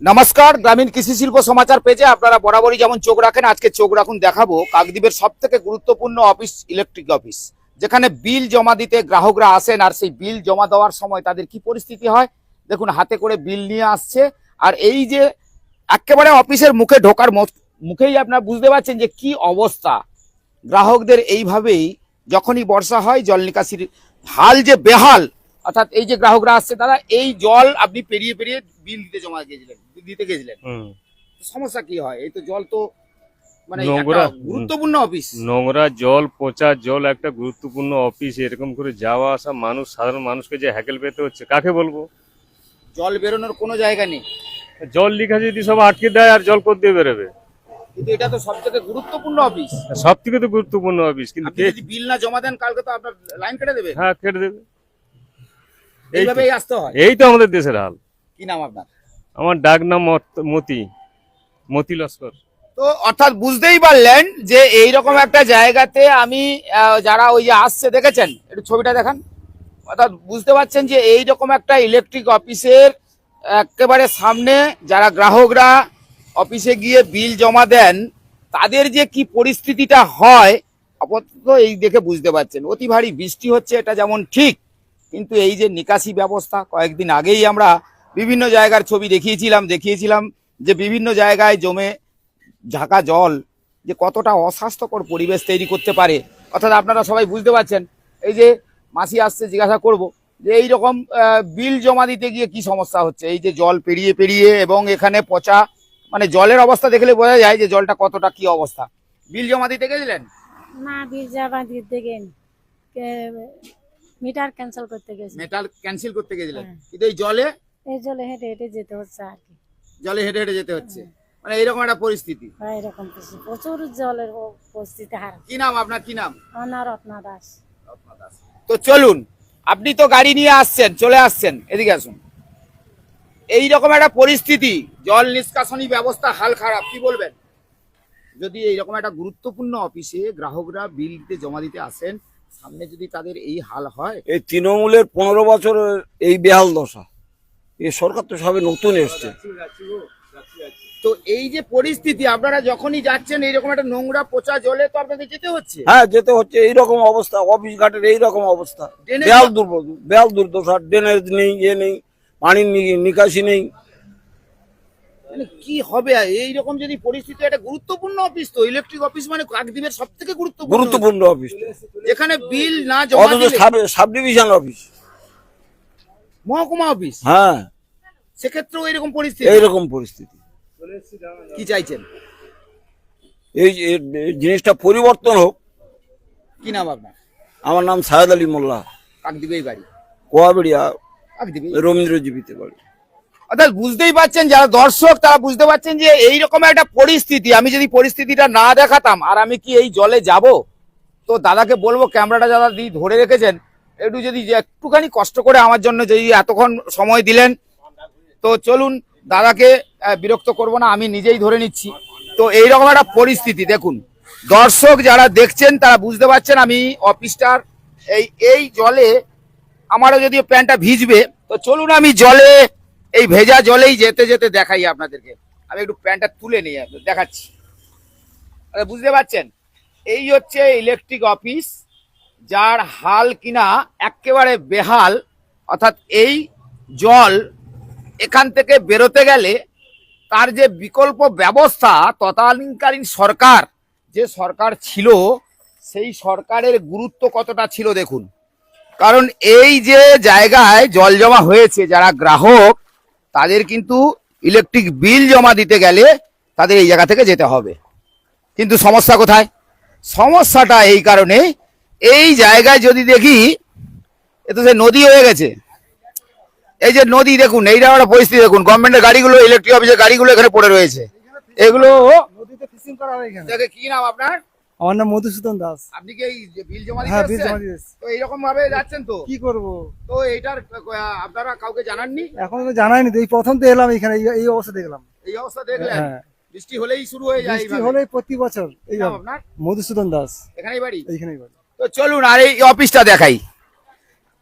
নমস্কার, গ্রামীণ কৃষি শিল্প সমাচার পেজে আপনারা বরাবরই যেমন চোখ রাখেন, আজকে চোখ রাখুন দেখাবো কাকদ্বীপের সব থেকে গুরুত্বপূর্ণ অফিস, ইলেকট্রিক অফিস, যেখানে বিল জমা দিতে গ্রাহকরা আসেন। আর সেই বিল জমা দেওয়ার সময় তাদের কি পরিস্থিতি হয় দেখুন, হাতে করে বিল নিয়ে আসছে। আর এই যে একেবারে অফিসের মুখে ঢোকার মুখেই আপনারা বুঝতে পারছেন যে কি অবস্থা গ্রাহকদের। এইভাবেই যখনই বর্ষা হয় জল নিকাশির হাল যে বেহাল, অর্থাৎ এই যে গ্রাহকরা আসছে তারা এই জল আপনি পেরিয়ে পেরিয়ে বিল দিতে গেছিলেন, সমস্যা কি হয়? এই তো জল তো মানে নোংরা গুরুত্বপূর্ণ অফিস, নোংরা জল, পচা জল, একটা গুরুত্বপূর্ণ অফিস, এরকম করে যাওয়া আসা মানুষ, সাধারণ মানুষকে যে হ্যাকেল পেতে হচ্ছে, কাকে বলবো? জল বেরোনোর কোনো জায়গা নেই। জল লিখা যদি সব আটকে দেয় আর জল কোথা দিয়ে বেরোবে? কিন্তু এটা তো সবথেকে গুরুত্বপূর্ণ অফিস, সব থেকে তো গুরুত্বপূর্ণ অফিস, কিন্তু আপনি যদি বিল না জমা দেন কালকে তো আপনার লাইন কেটে দেবে। হ্যাঁ, কেটে দেবে। এইভাবেই আসতে হয়। এই তো আমাদের দেশের হাল। কি নাম আপনার? আমার ডাক নাম মতি লস্কর। তো অর্থাৎ বুঝতেই পারলেন যে এইরকম একটা জায়গাতে আমি যারা ওই যে আসছে দেখেছেন, একটু ছবিটা দেখান। অর্থাৎ বুঝতে পারছেন যে এইরকম একটা ইলেকট্রিক অফিসের একেবারে সামনে যারা গ্রাহকরা অফিসে গিয়ে বিল জমা দেন তাদের যে কি পরিস্থিতিটা হয় আপাতত এই দেখে বুঝতে পারছেন। অতি ভারী বৃষ্টি হচ্ছে এটা যেমন ঠিক, কিন্তু এই যে নিকাশি ব্যবস্থা, কয়েকদিন আগেই আমরা বিভিন্ন জায়গার ছবি দেখিয়েছিলাম যে বিভিন্ন জায়গায় জমে ঢাকা জল যে কতটা অস্বাস্থ্যকর পরিবেশ তৈরি করতে পারে। অর্থাৎ আপনারা সবাই বুঝতে পারছেন। এই যে মাসি আসছে, জিজ্ঞাসা করব যে এইরকম বিল জমা দিতে গিয়ে কি সমস্যা হচ্ছে, এই যে জল পেরিয়ে পেরিয়ে, এবং এখানে পচা মানে জলের অবস্থা দেখলে বোঝা যায় যে জলটা কতটা কি অবস্থা। বিল জমা দিতে গেছিলেন? না, বিল জমা দিতে গেলেন, মিটার ক্যান্সেল করতে গেছি। মেটাল ক্যান্সেল করতে গেছিলেন, হ্যাঁ। কিন্তু এই জলে হেঁটে হেঁটে যেতে হচ্ছে আর কি। জলে হেঁটে হেঁটে যেতে হচ্ছে, মানে এইরকম একটা পরিস্থিতি। এরকম প্রচুর জলের পরিস্থিতি। কি নাম আপনার? কি নাম? আমার রত্না দাস। তো চলুন, আপনি তো গাড়ি নিয়ে আসছেন, চলে আসছেন, এদিকে আসুন। এইরকম একটা পরিস্থিতি, জল নিষ্কাশনী ব্যবস্থা হাল খারাপ, কি বলবেন? যদি এইরকম একটা গুরুত্বপূর্ণ অফিসে গ্রাহকরা বিল দিতে জমা দিতে আসেন, সামনে যদি তাদের এই হাল হয়। এই তৃণমূলের 15 বছরের এই বেহাল দশা, এই সরকার তো সবে নতুন এসছে। তো এই যে পরিস্থিতি, আপনারা যখনই যাচ্ছেন এইরকম একটা নোংরা পচা জলে তো আপনাদের যেতে হচ্ছে। হ্যাঁ, যেতে হচ্ছে। এইরকম অবস্থা, অফিস ঘাটের এইরকম অবস্থা, বেহাল দুর্দশা। ড্রেনেজ নেই, নেই, পানির নিকাশি নেই। মানে কি হবে এইরকম যদি পরিস্থিতি? একটা গুরুত্বপূর্ণ অফিস তো, ইলেকট্রিক অফিস মানে কাকদ্বীপের সব থেকে গুরুত্বপূর্ণ অফিস, যেখানে বিল না জমা দিলে সাব ডিভিশন অফিস, মহকুমা অফিস, হ্যাঁ, সেক্ষেত্রেও এইরকম পরিস্থিতি। কি চাইছেন? এই জিনিসটা পরিবর্তন হোক। কি নাম আপনার? আমার নাম সায়েদ আলী মোল্লা, কাকদ্বীপের বাড়ি, কোয়াবেড়িয়া, কাকদ্বীপে, রবীন্দ্রজীবিতে বাড়ি। অর্থাৎ বুঝতেই পারছেন যারা দর্শক তারা বুঝতে পারছেন যে এইরকম একটা পরিস্থিতি। আমি যদি পরিস্থিতিটা না দেখাতাম, আর আমি কি এই জলে যাব? তো দাদাকে বলবো, ক্যামেরাটা যারা ধরে রেখেছেন, একটু যদি একটুখানি কষ্ট করে আমার জন্য যদি এতক্ষণ সময় দিলেন, তো চলুন, দাদাকে বিরক্ত করব না, আমি নিজেই ধরে নিচ্ছি। তো এইরকম একটা পরিস্থিতি দেখুন, দর্শক যারা দেখছেন তারা বুঝতে পারছেন। আমি অফিসটার এই জলে আমারও যদি প্যান্টটা ভিজবে, তো চলুন আমি জলে, এই ভেজা জলেই যেতে যেতে দেখাই আপনাদেরকে। আমি একটু প্যান্টটা তুলে নিয়ে দেখাচ্ছি। বুঝতে পারছেন, এই হচ্ছে ইলেকট্রিক অফিস, যার হাল কিনা একেবারে বেহাল। অর্থাৎ এই জল এখান থেকে বেরোতে গেলে তার যে বিকল্প ব্যবস্থা, তৎকালীনকালীন সরকার যে সরকার ছিল, সেই সরকারের গুরুত্ব কতটা ছিল দেখুন। কারণ এই যে জায়গায় জল জমা হয়েছে, যারা গ্রাহক তাদের কিন্তু ইলেকট্রিক বিল জমা দিতে গেলে তাদের এই জায়গা থেকে যেতে হবে। কিন্তু সমস্যা কোথায়? সমস্যাটা এই কারণে, এই জায়গায় যদি দেখি এ তো সে নদী হয়ে গেছে। এই যে নদী দেখুন, এইটা একটা পরিস্থিতি দেখুন। গভর্নমেন্টের গাড়িগুলো, ইলেকট্রিক অফিসের গাড়িগুলো এখানে পড়ে রয়েছে। এগুলো নদীতে ফিশিং করা হয় এখানে। কি নাম আপনার? আমার নাম মধুসূদন দাস। আপনি কি এই বিল জমা দিতে হ্যাঁ, বিল এসেছেন? জমা দিয়ে এসেছি। তো এইরকম ভাবে যাচ্ছেন, তো কি করব? তো এইটার আপনারা কাউকে জানাননি? এখন তো জানাইনি, এই প্রথম তো এলাম এখানে, এই অবস্থা দেখলাম। এই অবস্থা দেখলেন? হ্যাঁ, বৃষ্টি হলেই শুরু হয়ে যায় বৃষ্টি এইভাবে। হলেই প্রতি বছর কি নাম আপনার? মধুসূদন দাস। এখানেই বাড়ি? এইখানেই বাড়ি। তো চলুন আর এই অফিসটা দেখাই।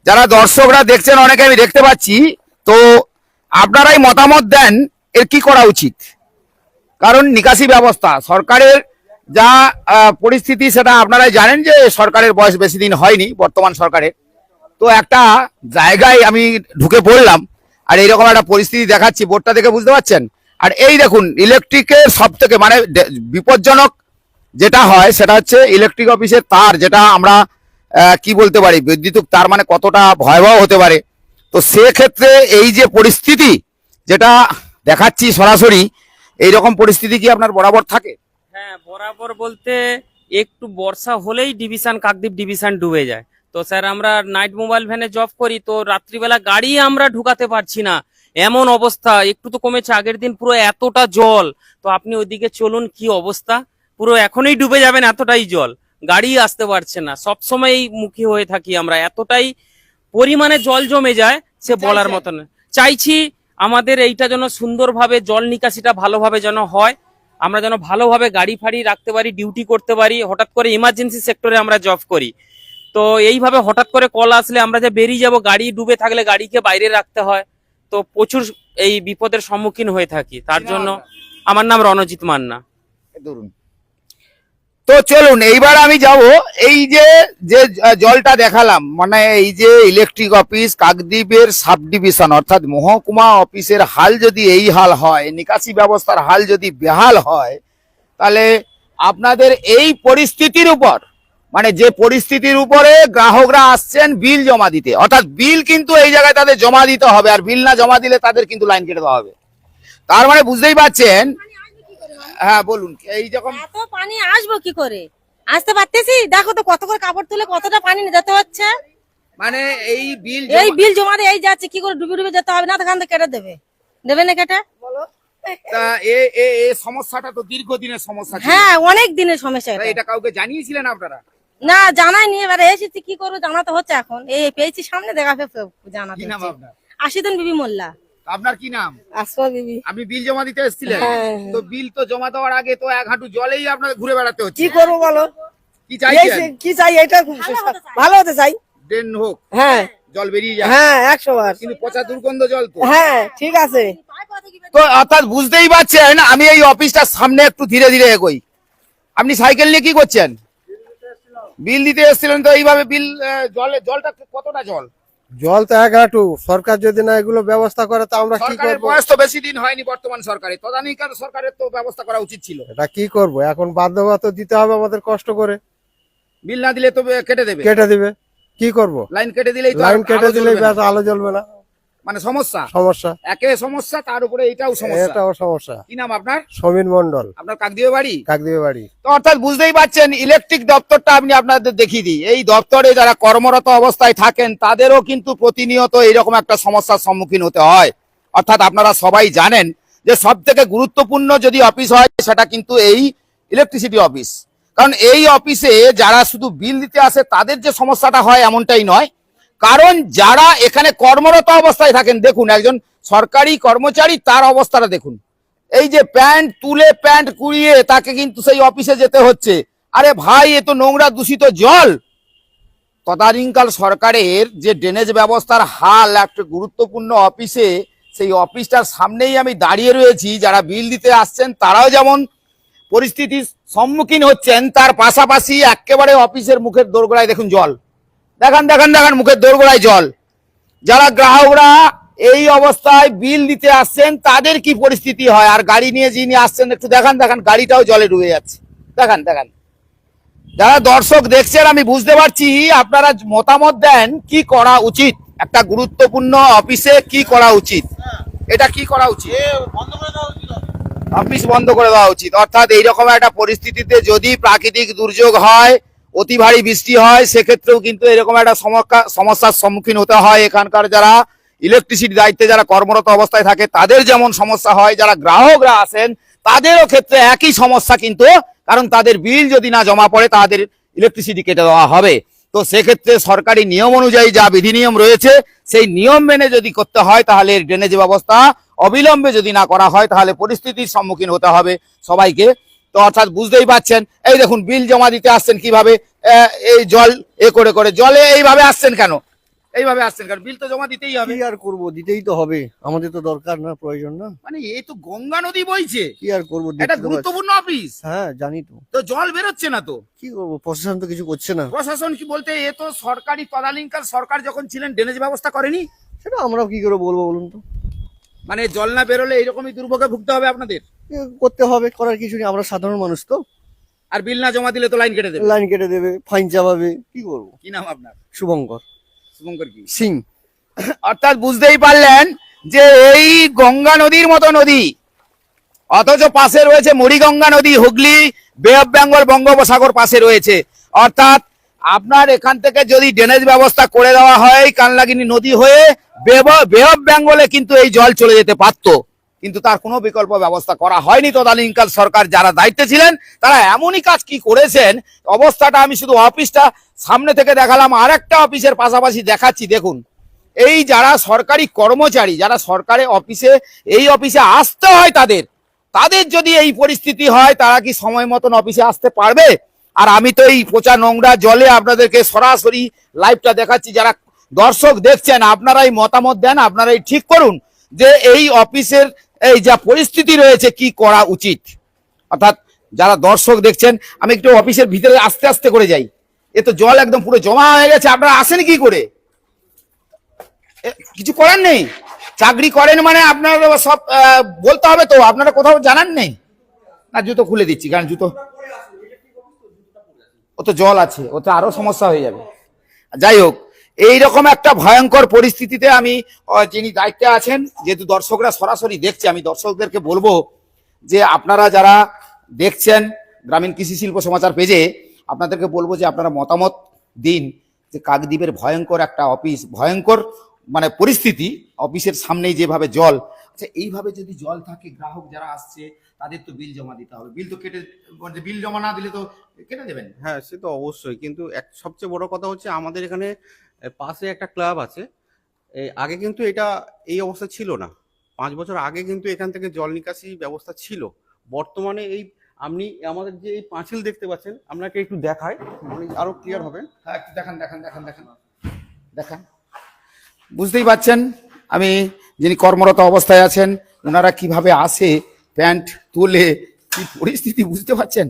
যারা দর্শকরা দেখছেন, অনেকে আমি দেখতে পাচ্ছি, তো আপনারাই মতামত দেন এর কি করা উচিত? কারণ নিকাশি ব্যবস্থা সরকারের যা পরিস্থিতি সেটা আপনারা জানেন যে সরকারের বয়স বেশি দিন হয়নি বর্তমান সরকারের। তো একটা জায়গায় আমি ঢুকে পড়লাম আর এইরকম একটা পরিস্থিতি দেখাচ্ছি, বোর্ডটা দেখে বুঝতে পারছেন। আর এই দেখুন ইলেকট্রিকের সব থেকে মানে বিপজ্জনক যেটা হয় সেটা হচ্ছে ইলেকট্রিক অফিসের তার, যেটা আমরা কি বলতে পারি বৈদ্যুতিক তার মানে কতটা ভয়াবহ হতে পারে। তো সেক্ষেত্রে এই যে পরিস্থিতি যেটা দেখাচ্ছি সরাসরি, এইরকম পরিস্থিতি কি আপনার বরাবর থাকে? হ্যাঁ, বরাবর বলতে একটু বর্ষা হলেই কাকদ্বীপ ডিভিশন ডুবে যায়। তো স্যার আমরা নাইট মোবাইল ভ্যানে জব করি, তো রাত্রিবেলা গাড়ি আমরা ঢুকাতে পারছি না, এমন অবস্থা। একটু তো কমেছে, আগের দিন পুরো এতটা জল। তো আপনি ওইদিকে চলুন, কি অবস্থা, পুরো এখনই ডুবে যাবেন, এতটাই জল, গাড়ি আসতে পারছে না। সবসময় মুখী হয়ে থাকি আমরা, এতটাই পরিমাণে জল জমে যায় সে বলার মতন না। চাইছি আমাদের এইটা যেন সুন্দরভাবে জল নিকাশিটা ভালোভাবে যেন হয়, আমরা যেন ভালোভাবে গাড়ি ফাড়ি রাখতে পারি, ডিউটি করতে পারি। হঠাৎ করে ইমার্জেন্সি সেক্টরে আমরা জব করি, তো এইভাবে হঠাৎ করে কল আসলে আমরা যে বেরিয়ে যাব, গাড়ি ডুবে থাকলে গাড়িকে বাইরে রাখতে হয়, তো প্রচুর এই বিপদের সম্মুখীন হয়ে থাকি। তার জন্য আমার নাম রণজিৎ মান্না। ধরুন, তো চলুন এইবার আমি যাব এই যে যে জলটা দেখালাম, মানে এই যে ইলেকট্রিক অফিস কাকদ্বীপের সাব ডিভিশন অর্থাৎ মহকুমা অফিসের হাল যদি এই হাল হয়, নিকাশি ব্যবস্থার হাল যদি বেহাল হয়, তাহলে আপনাদের এই পরিস্থিতির উপর মানে যে পরিস্থিতির উপরে গ্রাহকরা আসছেন বিল জমা দিতে, অর্থাৎ বিল কিন্তু এই জায়গায় তাদের জমা দিতে হবে, আর বিল না জমা দিলে তাদের কিন্তু লাইন কেটে দেওয়া হবে। তার মানে বুঝতেই পারছেন। হ্যাঁ বলুন, এই যখন এত পানি আসবো কি করে, আসতে পারতেছি? দেখো তো কত করে কাপড় তুলে কতটা পানি নিয়ে যেতে হচ্ছে। মানে এই বিল জমা দিয়ে এই যাচ্ছে, কি করে ডুবে ডুবে যেতে হবে না, তখন তো কেটে দেবে না কেটে। তা সমস্যাটা তো দীর্ঘদিনের সমস্যা ছিল। হ্যাঁ, অনেক দিনের সমস্যা তা এটা। এটা কাউকে জানিয়েছিলেন আপনারা? না, জানাইনি, এবারে এসেছি কি করবো, জানাতে হচ্ছে এখন। এই পেয়েছি সামনে, দেখা জানাতে কি নাম হচ্ছে। আপনার? আশিদিন বিবি মোল্লা। আপনার কি নাম? আসমা বিবি। আপনি বিল জমা দিতে এসেছিলেন? হ্যাঁ। তো বিল তো জমা দেওয়ার আগে তো এক হাঁটু জলেই আপনাদের ঘুরে বেড়াতে হচ্ছে। কি করবো বলো, কি চাইছেন? কি চাই, এটা ভালো হতে চাই। ড্রেন হোক, হ্যাঁ জল বেরিয়ে যায়। হ্যাঁ, 100 বার। কিন্তু পচা দুর্গন্ধ জল তো। হ্যাঁ ঠিক আছে। তো অর্থাৎ বুঝতেই পারছেন, আমি এই অফিসটার সামনে একটু ধীরে ধীরে এগোই। আপনি সাইকেল নিয়ে কি করছেন? বিল দিতে এসেছিলেন। তো এইভাবে বিল জলটা কতটা জল? জল তো এক হাঁটু। সরকার যদি না এগুলো ব্যবস্থা করে তো আমরা কি সরকারের করবো? বয়স তো বেশি দিন হয়নি বর্তমান সরকারের, তদানীকার সরকারের তো ব্যবস্থা করা উচিত ছিল। এটা কি করব, এখন বাধ্যবাধকতা দিতে হবে আমাদের, কষ্ট করে। বিল না দিলে তো কেটে দেবে। কেটে দিবে, কি করব? লাইন কেটে দিলেই তো লাইন আর কেটে আলো দিলেই জ্বলবে না। ব্যাস আলো জ্বলবে না, মানে সমস্যা সমস্যা। একে সমস্যা, তার উপরে এটাও সমস্যা। এটাও সমস্যা। কি নাম আপনার? সমীর মন্ডল, আপনার কাকদ্বীপে বাড়ি? কাকদ্বীপে বাড়ি। তো অর্থাৎ বুঝতেই পারছেন, ইলেকট্রিক দপ্তরটা আমি আপনাদের দেখিয়ে দিই। এই দপ্তরে যারা কর্মরত অবস্থায় থাকেন তাদেরও কিন্তু প্রতিনিয়ত এইরকম একটা সমস্যার সম্মুখীন হতে হয়। অর্থাৎ আপনারা সবাই জানেন যে সব থেকে গুরুত্বপূর্ণ যদি অফিস হয় সেটা কিন্তু এই ইলেকট্রিসিটি অফিস। কারণ এই অফিসে যারা শুধু বিল দিতে আসে তাদের যে সমস্যাটা হয় এমনটাই নয়, কারণ যারা এখানে কর্মরত অবস্থায় থাকেন, দেখুন একজন সরকারি কর্মচারী তার অবস্থাটা দেখুন, এই যে প্যান্ট তুলে প্যান্ট কুড়িয়ে তাকে কিন্তু সেই অফিসে যেতে হচ্ছে। আরে ভাই, এ তো নোংরা দূষিত জল। তদানীকাল সরকারের যে ড্রেনেজ ব্যবস্থার হাল একটা গুরুত্বপূর্ণ অফিসে, সেই অফিসটার সামনেই আমি দাঁড়িয়ে রয়েছি। যারা বিল দিতে আসছেন তারাও যেমন পরিস্থিতির সম্মুখীন হচ্ছেন, তার পাশাপাশি একেবারে অফিসের মুখের দোরগোড়ায় দেখুন জল। দেখান দেখান দেখান, মুখের দোরগোড়ায় জল। যারা গ্রাহকরা এই অবস্থায় বিল দিতে আসছেন তাদের কি পরিস্থিতি হয়, আর গাড়ি নিয়ে যিনি আসছেন একটু দেখান দেখান, গাড়িটাও জলে ডুবে যাচ্ছে। দেখান দেখান। যারা দর্শক দেখছেন, আমি বুঝতে পারছি আপনারা মতামত দেন কি করা উচিত, একটা গুরুত্বপূর্ণ অফিসে কি করা উচিত, এটা কি করা উচিত? অফিস বন্ধ করে দেওয়া উচিত। অর্থাৎ এইরকম একটা পরিস্থিতিতে যদি প্রাকৃতিক দুর্যোগ হয়, অতি ভারী বৃষ্টি হয়, সেক্ষেত্রেও কিন্তু এরকম একটা সমস্যার সম্মুখীন হতে হয়। এখানকার যারা ইলেকট্রিসিটি দায়িত্বে যারা কর্মরত অবস্থায় থাকে তাদের যেমন সমস্যা হয়, যারা গ্রাহকরা আসেন তাদেরও ক্ষেত্রে একই সমস্যা কিন্তু, কারণ তাদের বিল যদি না জমা পড়ে তাদের ইলেকট্রিসিটি কেটে দেওয়া হবে। তো সেক্ষেত্রে সরকারি নিয়ম অনুযায়ী যা বিধিনিয়ম রয়েছে সেই নিয়ম মেনে যদি করতে হয়, তাহলে ড্রেনেজ ব্যবস্থা অবিলম্বে যদি না করা হয় তাহলে পরিস্থিতির সম্মুখীন হতে হবে সবাইকে। তো অর্থাৎ বুঝতেই পারছেন, এই দেখুন বিল জমা দিতে আসছেন কিভাবে, এই জল করে করে জলে এইভাবে আসছেন কেন? এইভাবে আসছেন কারণ বিল তো জমা দিতেই হবে। কি আর করব, দিতেই তো হবে, আমাদের তো দরকার না, প্রয়োজন না। মানে এই তো গঙ্গা নদী বইছে, কি আর করবো, এটা দেখতে তো পাচ্ছি। গুরুত্বপূর্ণ অফিস, হ্যাঁ জানি তো, তো জল বেরোচ্ছে না তো কি করবো, প্রশাসন তো কিছু করছে না। প্রশাসন কি বলতে, এ তো সরকারি তদানীন্তন সরকার যখন ছিলেন ড্রেনেজ ব্যবস্থা করেনি। সেটা আমরাও কি করে বলবো বলুন তো, মানে জল না বেরোলে এইরকমই দুর্ভোগে ভুগতে হবে আপনাদের, এ করতে হবে, করার কিছু নেই, আমরা সাধারণ মানুষ তো। আর বিল না জমা দিলে তো লাইন কেটে দেবে। লাইন কেটে দেবে, ফাইন চাপাবে, কি করবো। কি নাম আপনার? শুভঙ্কর শুভঙ্কর কি সিং। অর্থাৎ বুঝতেই পারলেন যে এই গঙ্গা নদীর মতো নদী, অথচ পাশে রয়েছে মুড়িগঙ্গা নদী, হুগলি, বে অফ বেঙ্গল, বঙ্গোপসাগর পাশে রয়েছে। অর্থাৎ আপনার এখান থেকে যদি ড্রেনেজ ব্যবস্থা করে দেওয়া হয় কানলাগিনী নদী হয়ে বে অফ বেঙ্গলে কিন্তু এই জল চলে যেতে পারতো, কিন্তু তার কোনো বিকল্প ব্যবস্থা করা হয়নি তদানীন্তন সরকার যারা দায়িত্বে ছিলেন। তারা এমনই কাজ কি করেছেন, অবস্থাটা আমি শুধু অফিসটা সামনে থেকে দেখালাম, আরেকটা অফিসের পাশাপাশি দেখাচ্ছি। দেখুন, এই যারা সরকারি কর্মচারী, যারা সরকারি অফিসে, এই অফিসে আসতে হয় তাদের যদি এই পরিস্থিতি হয়, তারা কি সময় মতন অফিসে আসতে পারবে? আর আমি তো এই পচা নোংরা জলে আপনাদেরকে সরাসরি লাইভটা দেখাচ্ছি। যারা দর্শক দেখছেন, আপনারাই মতামত দেন, আপনারাই ঠিক করুন যে এই অফিসের এই যা পরিস্থিতি রয়েছে কি করা উচিত। অর্থাৎ যারা দর্শক দেখছেন, আমি একটু অফিসের ভিতরে আস্তে আস্তে করে যাই। এ তো জল একদম পুরো জমা হয়ে গেছে, আপনারা আসেন কি করে? কিছু করার নেই, চাকরি করেন মানে আপনারা সব বলতে হবে তো, আপনারা কোথাও জানান নেই না। জুতো খুলে দিচ্ছি, কারণ জুতো ও তো জল আছে, ও তো আরো সমস্যা হয়ে যাবে। যাই হোক, এইরকম একটা ভয়ঙ্কর পরিস্থিতিতে আমি যিনি দায়িত্বে আছেন, যেহেতু দর্শকরা সরাসরি দেখছে, আমি দর্শকদেরকে বলবো যে আপনারা যারা দেখছেন গ্রামীণ কৃষি শিল্প সমাচার পেজে, আপনাদেরকে বলবো যে আপনারা মতামত দিন যে কাকদ্বীপের ভয়ঙ্কর একটা অফিস, ভয়ঙ্কর মানে পরিস্থিতি, অফিসের সামনেই যেভাবে জল। আচ্ছা, এইভাবে যদি জল থাকে, গ্রাহক যারা আসছে তাদের তো বিল জমা দিতে হবে, বিল তো কেটে, বিল জমা না দিলে তো কেটে দেবেন। হ্যাঁ সে তো অবশ্যই, কিন্তু সবচেয়ে বড় কথা হচ্ছে আমাদের এখানে পাশে একটা ক্লাব আছে। আগে কিন্তু এটা এই অবস্থা ছিল না, 5 বছর আগে কিন্তু এখান থেকে জল নিকাশি ব্যবস্থা ছিল। বর্তমানে এই আপনি আমাদের যে এই পাঁচিল দেখতে পাচ্ছেন, আপনাকে একটু দেখায়, আপনি আরো ক্লিয়ার হবেন। হ্যাঁ, একটু দেখান দেখান দেখান দেখান দেখান। বুঝতেই পাচ্ছেন আমি যিনি কর্মরত অবস্থায় আছেন, ওনারা কিভাবে আসে, প্যান্ট তুলে, কি পরিস্থিতি বুঝতে পারছেন।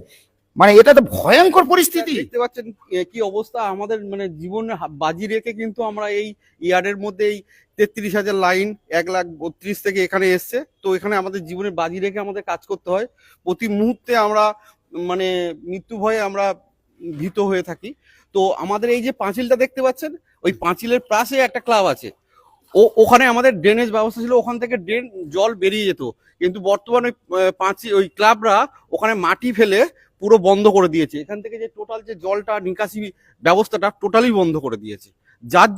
মানে এটা তো ভয়ঙ্কর পরিস্থিতি। দেখতে পাচ্ছেন কি অবস্থা, আমাদের মানে জীবন বাজি রেখে কিন্তু আমরা এই ইয়ার্ডের মধ্যে এই 33,000 লাইন 1,32,000 থেকে এখানে এসছে। তো এখানে আমাদের জীবনের বাজি রেখে আমাদের কাজ করতে হয়। প্রতি মুহূর্তে আমরা মানে মৃত্যু ভয়ে আমরা ভীত হয়ে থাকি। তো আমাদের এই যে পাঁচিলটা দেখতে পাচ্ছেন, ওই পাঁচিলের পাশে একটা ক্লাব আছে, ওখানে আমাদের ড্রেনেজ ব্যবস্থা ছিল, ওখান থেকে ড্রেন জল বেরিয়ে যেত। কিন্তু বর্তমানে ওই ক্লাবরা ওখানে মাটি ফেলে পুরো বন্ধ করে দিয়েছে। এখান থেকে যে টোটাল যে জলটা নিকাশি ব্যবস্থাটা টোটালি বন্ধ করে দিয়েছে, যার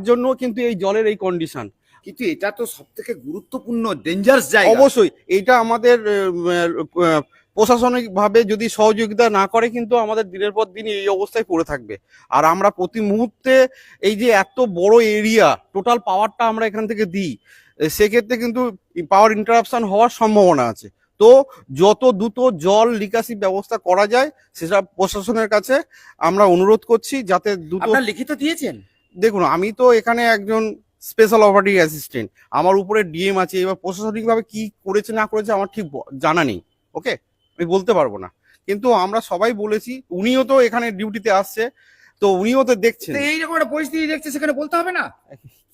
জন্য কিন্তু এই জলের এই কন্ডিশন। কিন্তু এটা তো সব থেকে গুরুত্বপূর্ণ ডেঞ্জারাস জায়গা। অবশ্যই এটা আমাদের প্রশাসনিক ভাবে যদি সহযোগিতা না করে, কিন্তু আমাদের দিনের পর দিন এই অবস্থায় পড়ে থাকবে। আর আমরা প্রতি মুহূর্তে এই যে এত বড় এরিয়া টোটাল পাওয়ারটা আমরা এখান থেকে দিই, সেক্ষেত্রে কিন্তু পাওয়ার ইন্টারাপশন হওয়ার সম্ভাবনা আছে। তো যত দ্রুত জল নিকাশি ব্যবস্থা করা যায় সেটা প্রশাসনের কাছে আমরা অনুরোধ করছি, যাতে দ্রুত। আপনারা লিখিত দিয়েছেন? দেখুন, আমি তো এখানে একজন স্পেশাল অপারেটিং অ্যাসিস্ট্যান্ট, আমার উপরে ডিএম আছে। এবার প্রশাসনিকভাবে কি করেছে না করেছে আমার ঠিক জানা নেই, ওকে, আমি বলতে পারবো না। কিন্তু আমরা সবাই বলেছি, উনিও তো এখানে ডিউটিতে আসছে, তো উনিও তো দেখছেন এইরকম একটা পরিস্থিতি দেখছে, সেখানে বলতে হবে না?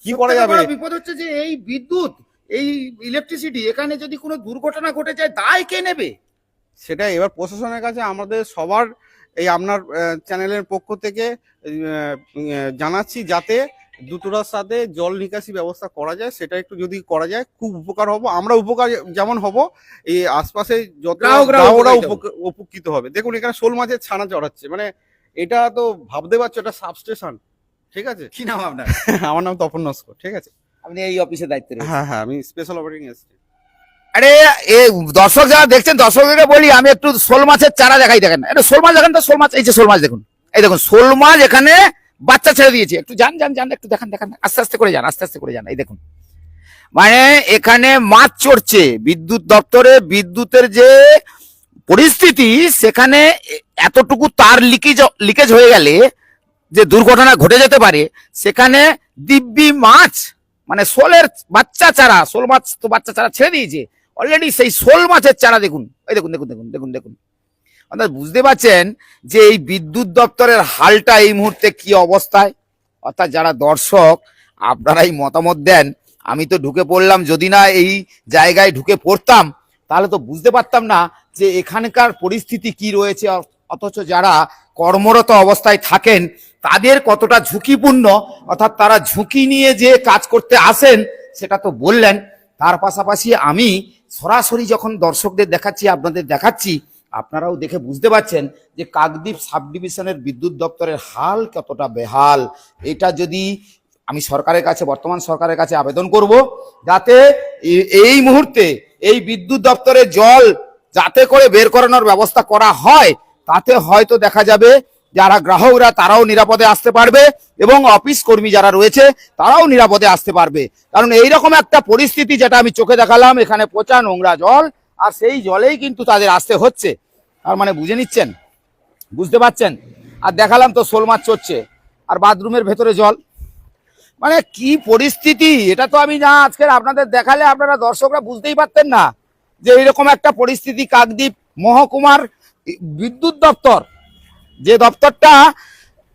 কি করা যাবে। বিপদ হচ্ছে যে এই বিদ্যুৎ, এই ইলেকট্রিসিটি, এখানে যদি কোনো দুর্ঘটনা ঘটে যায় দায় কে নেবে? সেটা এবার প্রশাসনের কাছে আমাদের সবার এই আপনার চ্যানেলের পক্ষ থেকে জানাচ্ছি, যাতে দ্রুততার সাথে জল নিকাশি ব্যবস্থা করা যায়। সেটা একটু যদি করা যায় খুব উপকার হব, আমরা উপকার যেমন হব, এই আশপাশে যত গ্রাহকরা উপকৃত হবে। দেখুন, এখানে শোল মাছের ছানা চড়াচ্ছে, মানে এটা তো ভাবতে পারছো এটা সাবস্টেশন, ঠিক আছে। কি নাম আপনার? আমার নাম তপন নস্কর, ঠিক আছে। আপনি এই অফিসে দায়িত্বে রয়েছেন? হ্যাঁ, আমি স্পেশাল অপারেটিং অ্যাসিস্ট্যান্ট। আরে দর্শক যারা দেখছেন, দর্শকদেরকে বলি আমি একটু শোল মাছের চারা দেখাই। দেখেন, এটা শোল মাছ, দেখেন তো শোল মাছ, এই যে শোল মাছ দেখুন, এই দেখুন শোল মাছ এখানে বাচ্চা ছেড়ে দিয়েছে। একটু যান একটু দেখান, আস্তে আস্তে করে যান, আস্তে আস্তে করে যান। এই দেখুন, মানে এখানে মাছ চড়ছে। বিদ্যুৎ দপ্তরে বিদ্যুতের যে পরিস্থিতি, সেখানে এতটুকু তার লিকেজ হয়ে গেলে যে দুর্ঘটনা ঘটে যেতে পারে, সেখানে দিব্যি মাছ মানে শোলের বাচ্চা চারা, শোল মাছ তো বাচ্চা চারা ছেড়ে দিয়েছে অলরেডি, সেই শোল মাছের চারা দেখুন, এই দেখুন দেখুন দেখুন দেখুন দেখুন। অর্থাৎ বুঝতে পারছেন যে এই বিদ্যুৎ দপ্তরের হালটা এই মুহূর্তে কি অবস্থায়। অর্থাৎ যারা দর্শক আপনারাই মতামত দেন, আমি তো ঢুকে পড়লাম, যদি না এই জায়গায় ঢুকে পড়তাম তাহলে তো বুঝতে পারতাম না যে এখানকার পরিস্থিতি কি রয়েছে। অথচ যারা কর্মরত অবস্থায় থাকেন তাদের কতটা ঝুঁকিপূর্ণ, অর্থাৎ তারা ঝুঁকি নিয়ে যে কাজ করতে আসেন সেটা তো বললেন। তার পাশাপাশি আমি সরাসরি যখন দর্শকদের দেখাচ্ছি, আপনাদের দেখাচ্ছি, আপনারাও দেখে বুঝতে পারছেন যে কাকদ্বীপ সাব ডিভিশনের বিদ্যুৎ দপ্তরের হাল কতটা বেহাল। এটা যদি আমি সরকারের কাছে, বর্তমান সরকারের কাছে আবেদন করব যাতে এই মুহূর্তে এই বিদ্যুৎ দপ্তরের জল যাতে করে বের করানোর ব্যবস্থা করা হয়, তাতে হয়তো দেখা যাবে যারা গ্রাহকরা তারাও নিরাপদে আসতে পারবে এবং অফিস কর্মী যারা রয়েছে তারাও নিরাপদে আসতে পারবে। কারণ এইরকম একটা পরিস্থিতি যেটা আমি চোখে দেখালাম, এখানে পচা নোংরা জল, আর সেই জলেই কিন্তু তাদের আসতে হচ্ছে। আর মানে বুঝে নিচ্ছেন, বুঝতে পারছেন। আর দেখালাম তো শোল মাছ চড়ছে, আর বাথরুমের ভেতরে জল, মানে কি পরিস্থিতি। এটা তো আমি না আজকের আপনাদের দেখালে আপনারা দর্শকরা বুঝতেই পারতেন না যে এইরকম একটা পরিস্থিতি। কাকদ্বীপ মহকুমার বিদ্যুৎ দপ্তর, যে দপ্তরটা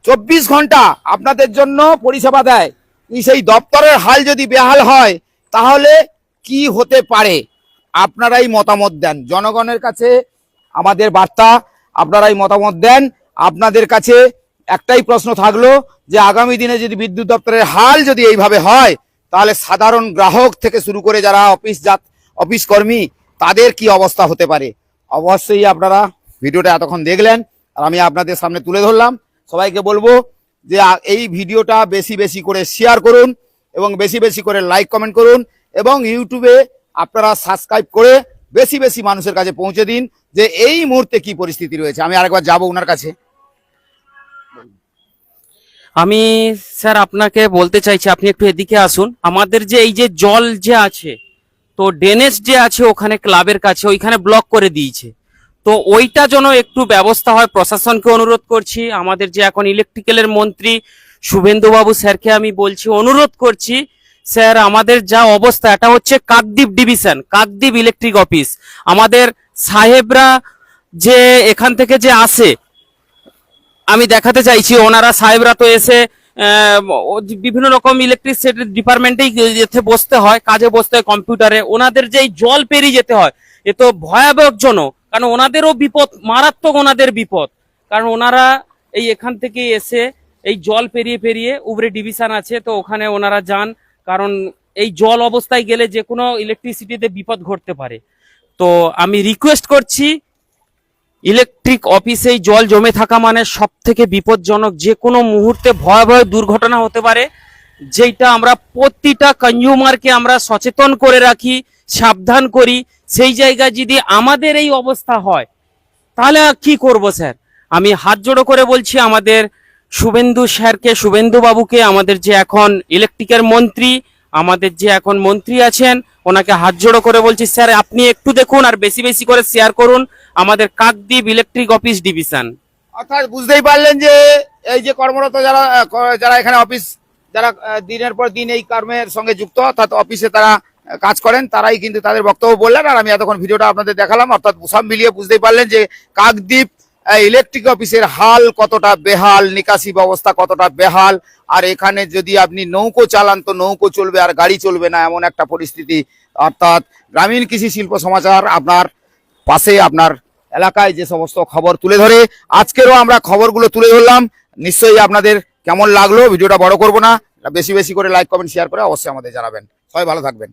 24 ঘন্টা আপনাদের জন্য পরিষেবা দেয়, সেই দপ্তরের হাল যদি বেহাল হয় তাহলে কি হতে পারে। আপনারাই মতামত দেন, জনগণের কাছে আমাদের বার্তা, আপনারাই মতামত দেন। আপনাদের কাছে একটাই প্রশ্ন থাকলো যে আগামী দিনে যদি বিদ্যুৎ দপ্তরের হাল যদি এইভাবে হয় তাহলে সাধারণ গ্রাহক থেকে শুরু করে যারা অফিস কর্মী তাদের কি অবস্থা হতে পারে। অবশ্যই আপনারা ভিডিওটা এতক্ষণ দেখলেন আর আমি আপনাদের সামনে তুলে ধরলাম। সবাইকে বলবো যে এই ভিডিওটা বেশি বেশি করে শেয়ার করুন এবং বেশি বেশি করে লাইক কমেন্ট করুন এবং ইউটিউবে আপনারা সাবস্ক্রাইব করে বেশি বেশি মানুষের কাছে পৌঁছে দিন যে এই মুহূর্তে কি পরিস্থিতি রয়েছে। আমি আরেকবার যাবো ওনার কাছে। আমি স্যার আপনাকে বলতে চাইছি, আপনি একটু এদিকে আসুন। আমাদের যে এই যে জল যে আছে, তো ড্রেনেজ যে আছে ওখানে ক্লাবের কাছে ওইখানে ব্লক করে দিয়েছে, তো ওইটা যেন একটু ব্যবস্থা হয়। প্রশাসনকে অনুরোধ করছি, আমাদের যে এখন ইলেকট্রিক্যালের মন্ত্রী শুভেন্দু বাবু স্যারকে আমি বলছি, অনুরোধ করছি স্যার, আমাদের যা অবস্থা, এটা হচ্ছে Kakdwip division, Kakdwip electric office. আমাদের সাহেবরা যে এখান থেকে যে আসে, আমি দেখাতে চাইছি, ওনারা সাহেবরা তো এসে বিভিন্ন রকম ইলেকট্রিসিটি ডিপার্টমেন্টেই যেতে বসতে হয়, কাজে বসতে হয় কম্পিউটারে। ওনাদের যে জল পেরিয়ে যেতে হয় এ তো ভয়াবহজনক, কারণ ওনাদেরও বিপদ, মারাত্মক ওনাদের বিপদ। কারণ ওনারা এই এখান থেকে এসে এই জল পেরিয়ে পেরিয়ে উপরে ডিভিশন আছে, তো ওখানে ওনারা যান, কারণ এই জল অবস্থায় গেলে যে কোনো ইলেকট্রিসিটিতে বিপদ ঘটতে পারে। তো আমি রিকোয়েস্ট করছি, ইলেকট্রিক অফিসে জল জমে থাকা মানে সব থেকে বিপজ্জনক, যে কোনো মুহূর্তে ভয়াবহ দুর্ঘটনা হতে পারে, যেটা আমরা প্রতিটা কনজিউমারকে আমরা সচেতন করে রাখি, সাবধান করি। সেই জায়গায় যদি আমাদের এই অবস্থা হয় তাহলে কি করব স্যার। আমি হাত জোড়ো করে বলছি আমাদের শুভেন্দু স্যারকে, শুভেন্দু বাবুকে, আমাদের যে এখন ইলেকট্রিকের মন্ত্রী, আমাদের যে এখন মন্ত্রী আছেন, ওনাকে হাত জোড়ো করে বলছি স্যার আপনি একটু দেখুন আর বেশি বেশি করে শেয়ার করুন আমাদের কাকদ্বীপ ইলেকট্রিক অফিস ডিভিশন। অর্থাৎ বুঝতেই পারলেন যে এই যে কর্মরত যারা এখানে অফিস, যারা দিনের পর দিন এই কর্মের সঙ্গে যুক্ত, অর্থাৎ অফিসে তারা কাজ করেন, তারাই কিন্তু তাদের বক্তব্য বললেন আর আমি এতক্ষণ ভিডিওটা আপনাদের দেখালাম। অর্থাৎ সব মিলিয়ে বুঝতেই পারলেন যে কাকদ্বীপ ইলেকট্রিক অফিসের হাল কতটা বেহাল, নিকাশি ব্যবস্থা কতটা বেহাল। আর এখানে যদি আপনি নৌকো চালান তো নৌকো চলবে আর গাড়ি চলবে না, এমন একটা পরিস্থিতি। অর্থাৎ গ্রামীণ কৃষি শিল্প সমাচার আপনার পাশে, আপনার এলাকায় যে সমস্ত খবর তুলে ধরে, আজকেরও আমরা খবরগুলো তুলে ধরলাম। নিশ্চয়ই আপনাদের কেমন লাগলো, ভিডিওটা বড় করবো না, বেশি বেশি করে লাইক কমেন্ট শেয়ার করে অবশ্যই আমাদের জানাবেন। সবাই ভালো থাকবেন।